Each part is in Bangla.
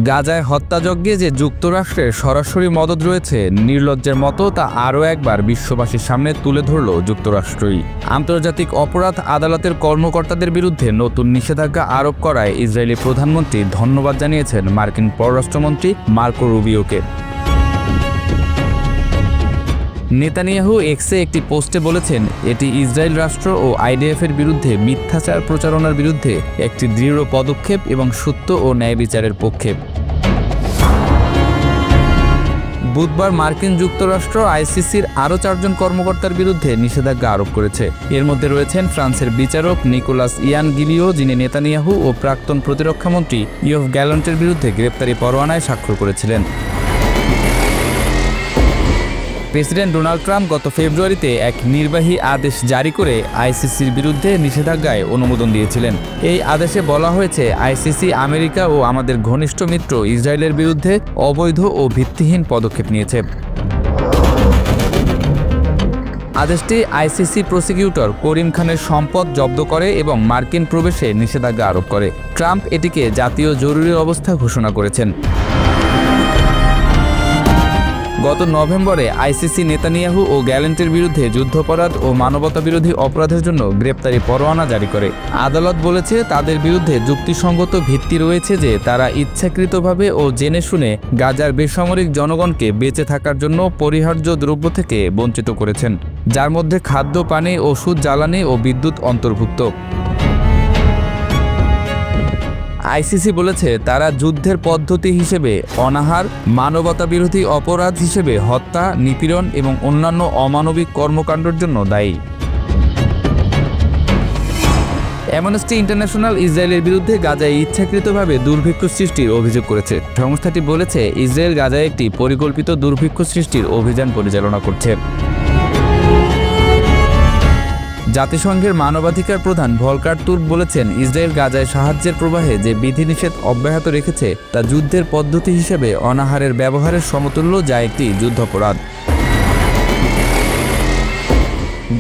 গাজায় হত্যাযজ্ঞে যে যুক্তরাষ্ট্রের সরাসরি মদদ রয়েছে নির্লজ্জের মতো তা আরও একবার বিশ্ববাসীর সামনে তুলে ধরল যুক্তরাষ্ট্রই। আন্তর্জাতিক অপরাধ আদালতের কর্মকর্তাদের বিরুদ্ধে নতুন নিষেধাজ্ঞা আরোপ করায় ইসরায়েলি প্রধানমন্ত্রী ধন্যবাদ জানিয়েছেন মার্কিন পররাষ্ট্রমন্ত্রী মার্কো রুবিওকে। নেতানিয়াহু এক্সে একটি পোস্টে বলেছেন, এটি ইসরায়েল রাষ্ট্র ও আইডিএফের বিরুদ্ধে মিথ্যাচার প্রচারণার বিরুদ্ধে একটি দৃঢ় পদক্ষেপ এবং সত্য ও ন্যায় বিচারের পক্ষে। বুধবার মার্কিন যুক্তরাষ্ট্র আইসিসির আরও 4 জন কর্মকর্তার বিরুদ্ধে নিষেধাজ্ঞা আরোপ করেছে। এর মধ্যে রয়েছেন ফ্রান্সের বিচারক নিকোলাস ইয়ান গিলিও, যিনি নেতানিয়াহু ও প্রাক্তন প্রতিরক্ষামন্ত্রী ইয়োভ গ্যালন্টের বিরুদ্ধে গ্রেপ্তারি পরোয়ানায় স্বাক্ষর করেছিলেন। প্রেসিডেন্ট ডোনাল্ড ট্রাম্প গত ফেব্রুয়ারিতে এক নির্বাহী আদেশ জারি করে আইসিসির বিরুদ্ধে নিষেধাজ্ঞায় অনুমোদন দিয়েছিলেন। এই আদেশে বলা হয়েছে, আইসিসি আমেরিকা ও আমাদের ঘনিষ্ঠ মিত্র ইসরায়েলের বিরুদ্ধে অবৈধ ও ভিত্তিহীন পদক্ষেপ নিয়েছে। আদেশটি আইসিসি প্রসিকিউটর করিম খানের সম্পদ জব্দ করে এবং মার্কিন প্রবেশে নিষেধাজ্ঞা আরোপ করে। ট্রাম্প এটিকে জাতীয় জরুরি অবস্থা ঘোষণা করেছেন। গত নভেম্বরে আইসিসি নেতানিয়াহু ও গ্যালেন্টের বিরুদ্ধে যুদ্ধাপরাধ ও মানবতাবিরোধী অপরাধের জন্য গ্রেপ্তারি পরোয়ানা জারি করে। আদালত বলেছে, তাদের বিরুদ্ধে যুক্তিসঙ্গত ভিত্তি রয়েছে যে তারা ইচ্ছাকৃতভাবে ও জেনে শুনে গাজার বেসামরিক জনগণকে বেঁচে থাকার জন্য পরিহার্য দ্রব্য থেকে বঞ্চিত করেছেন, যার মধ্যে খাদ্য, পানি, ওষুধ, জ্বালানি ও বিদ্যুৎ অন্তর্ভুক্ত। আইসিসি বলেছে, তারা যুদ্ধের পদ্ধতি হিসেবে অনাহার, মানবতাবিরোধী অপরাধ হিসেবে হত্যা, নিপীড়ন এবং অন্যান্য অমানবিক কর্মকাণ্ডের জন্য দায়ী। অ্যামনেস্টি ইন্টারন্যাশনাল ইসরায়েলের বিরুদ্ধে গাজায় ইচ্ছাকৃতভাবে দুর্ভিক্ষ সৃষ্টির অভিযোগ করেছে। সংস্থাটি বলেছে, ইসরায়েল গাজায় একটি পরিকল্পিত দুর্ভিক্ষ সৃষ্টির অভিযান পরিচালনা করছে। জাতিসংঘের মানবাধিকার প্রধান ভলকার তুর্ক বলেছেন, ইসরায়েল গাজায় সাহায্যের প্রবাহে যে বিধিনিষেধ অব্যাহত রেখেছে তা যুদ্ধের পদ্ধতি হিসেবে অনাহারের ব্যবহারের সমতুল্য, যা একটি যুদ্ধাপরাধ।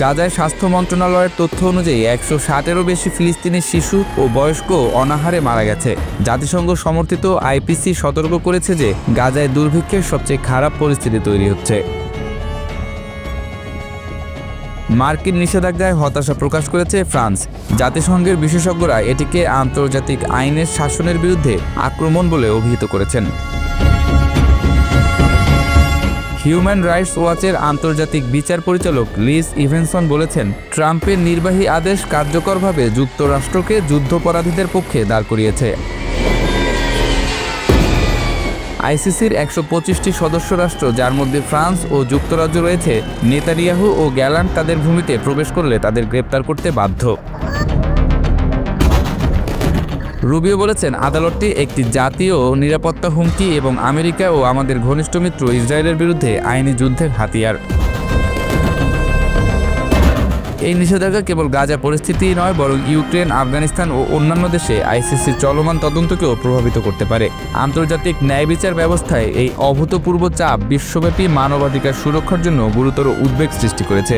গাজায় স্বাস্থ্য মন্ত্রণালয়ের তথ্য অনুযায়ী 160-এরও বেশি ফিলিস্তিনি শিশু ও বয়স্ক অনাহারে মারা গেছে। জাতিসংঘ সমর্থিত আইপিসি সতর্ক করেছে যে গাজায় দুর্ভিক্ষের সবচেয়ে খারাপ পরিস্থিতি তৈরি হচ্ছে। মার্কিন নিষেধাজ্ঞায় হতাশা প্রকাশ করেছে ফ্রান্স। জাতিসংঘের বিশেষজ্ঞরা এটিকে আন্তর্জাতিক আইনের শাসনের বিরুদ্ধে আক্রমণ বলে অভিহিত করেছেন। হিউম্যান রাইটস ওয়াচের আন্তর্জাতিক বিচার পরিচালক লিজ ইভেনসন বলেছেন, ট্রাম্পের নির্বাহী আদেশ কার্যকরভাবে যুক্তরাষ্ট্রকে যুদ্ধাপরাধীদের পক্ষে দাঁড় করিয়েছে। আইসিসির 125টি সদস্য রাষ্ট্র, যার মধ্যে ফ্রান্স ও যুক্তরাজ্য রয়েছে, নেতানিয়াহু ও গ্যালান্ট তাদের ভূমিতে প্রবেশ করলে তাদের গ্রেপ্তার করতে বাধ্য। রুবিও বলেছেন, আদালতটি একটি জাতীয় নিরাপত্তা হুমকি এবং আমেরিকা ও আমাদের ঘনিষ্ঠ মিত্র ইসরায়েলের বিরুদ্ধে আইনি যুদ্ধের হাতিয়ার। এই নিষেধাজ্ঞা কেবল গাজা পরিস্থিতিই নয়, বরং ইউক্রেন, আফগানিস্তান ও অন্যান্য দেশে আইসিসির চলমান তদন্তকেও প্রভাবিত করতে পারে। আন্তর্জাতিক ন্যায় বিচার ব্যবস্থায় এই অভূতপূর্ব চাপ বিশ্বব্যাপী মানবাধিকার সুরক্ষার জন্য গুরুতর উদ্বেগ সৃষ্টি করেছে।